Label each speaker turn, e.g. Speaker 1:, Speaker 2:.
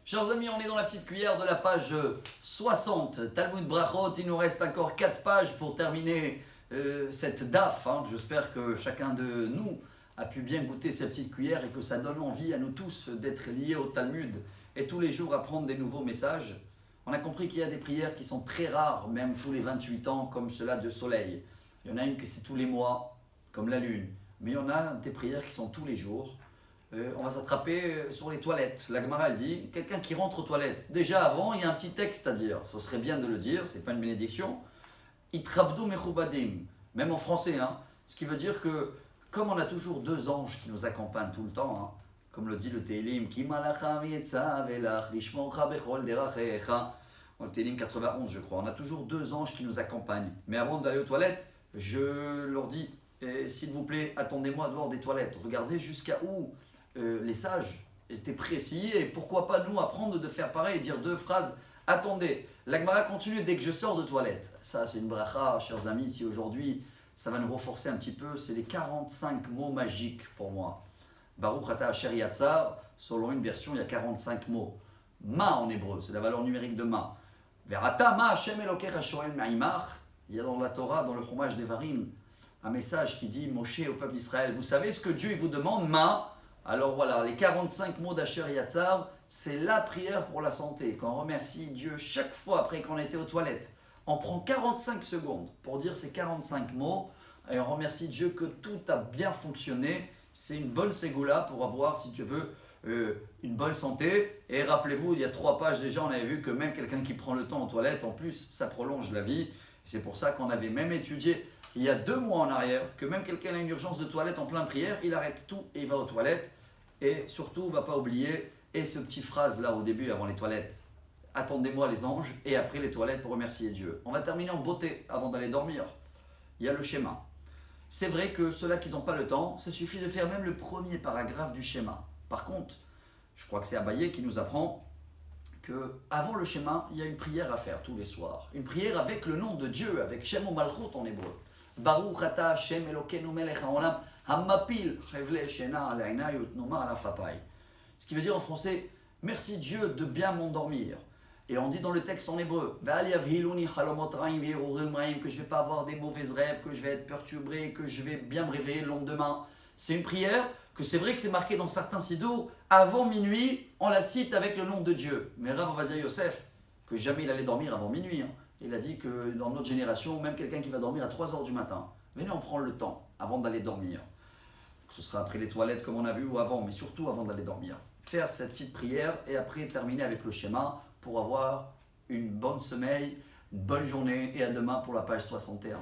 Speaker 1: Chers amis, on est dans la petite cuillère de la page 60, Talmud Brachot. Il nous reste encore 4 pages pour terminer cette DAF. J'espère que chacun de nous a pu bien goûter cette petite cuillère et que ça donne envie à nous tous d'être liés au Talmud et tous les jours apprendre des nouveaux messages. On a compris qu'il y a des prières qui sont très rares, même tous les 28 ans, comme cela de soleil. Il y en a une que c'est tous les mois, comme la lune. Mais il y en a des prières qui sont tous les jours. On va s'attraper sur les toilettes. La Gemara elle dit, quelqu'un qui rentre aux toilettes. Déjà avant, il y a un petit texte à dire. Ce serait bien de le dire, c'est pas une bénédiction. Itrabdu mechubadim, même en français. Ce qui veut dire que, comme on a toujours deux anges qui nous accompagnent tout le temps, comme le dit le Tehillim, Ki malacham yetzav elach lishmorcha bechol derachecha. Dans le Tehillim 91, je crois. On a toujours deux anges qui nous accompagnent. Mais avant d'aller aux toilettes, je leur dis, s'il vous plaît, attendez-moi dehors des toilettes. Regardez jusqu'à où les sages étaient précis, et pourquoi pas nous apprendre de faire pareil et dire deux phrases. Attendez, la Gemara continue dès que je sors de toilette. Ça, c'est une bracha, chers amis. Si aujourd'hui, ça va nous renforcer un petit peu, c'est les 45 mots magiques pour moi. Baruch ata asher yatzar, selon une version, il y a 45 mots. Ma en hébreu, c'est la valeur numérique de ma. Verata ma Hashem elokecha shoel me'imach. Il y a dans la Torah, dans le Chumash Devarim, un message qui dit Moshe au peuple d'Israël, vous savez ce que Dieu vous demande, ma. Alors voilà, les 45 mots d'Asher Yatzar, c'est la prière pour la santé. Quand on remercie Dieu chaque fois après qu'on a été aux toilettes, on prend 45 secondes pour dire ces 45 mots et on remercie Dieu que tout a bien fonctionné. C'est une bonne ségoula pour avoir, si Dieu veut, une bonne santé. Et rappelez-vous, il y a 3 pages déjà, on avait vu que même quelqu'un qui prend le temps aux toilettes, en plus, ça prolonge la vie. C'est pour ça qu'on avait même étudié il y a 2 mois en arrière, que même quelqu'un a une urgence de toilette en plein prière, il arrête tout et il va aux toilettes. Et surtout, on ne va pas oublier, et ce petit phrase là au début avant les toilettes, attendez-moi les anges, et après les toilettes pour remercier Dieu. On va terminer en beauté avant d'aller dormir. Il y a le schéma. C'est vrai que ceux-là qui n'ont pas le temps, ça suffit de faire même le premier paragraphe du schéma. Par contre, je crois que c'est Abaye qui nous apprend que avant le schéma, il y a une prière à faire tous les soirs. Une prière avec le nom de Dieu, avec Shem ou Malchut en hébreu. Baruch ata Hashem Elokeinu melech haolam hamapil chevle shena aleinai utnoma alafapai. Ce qui veut dire en français, merci Dieu de bien m'endormir. Et on dit dans le texte en hébreu, que je ne vais pas avoir des mauvais rêves, que je vais être perturbé, que je vais bien me réveiller le lendemain. C'est une prière que c'est vrai que c'est marqué dans certains sidours, avant minuit, on la cite avec le nom de Dieu. Mais Rav Ovadia Yosef, que jamais il allait dormir avant minuit, il a dit que dans notre génération, même quelqu'un qui va dormir à 3h du matin, venez, on prend le temps avant d'aller dormir. Ce sera après les toilettes comme on a vu ou avant, mais surtout avant d'aller dormir. Faire cette petite prière et après terminer avec le schéma pour avoir une bonne sommeil, une bonne journée et à demain pour la page 61.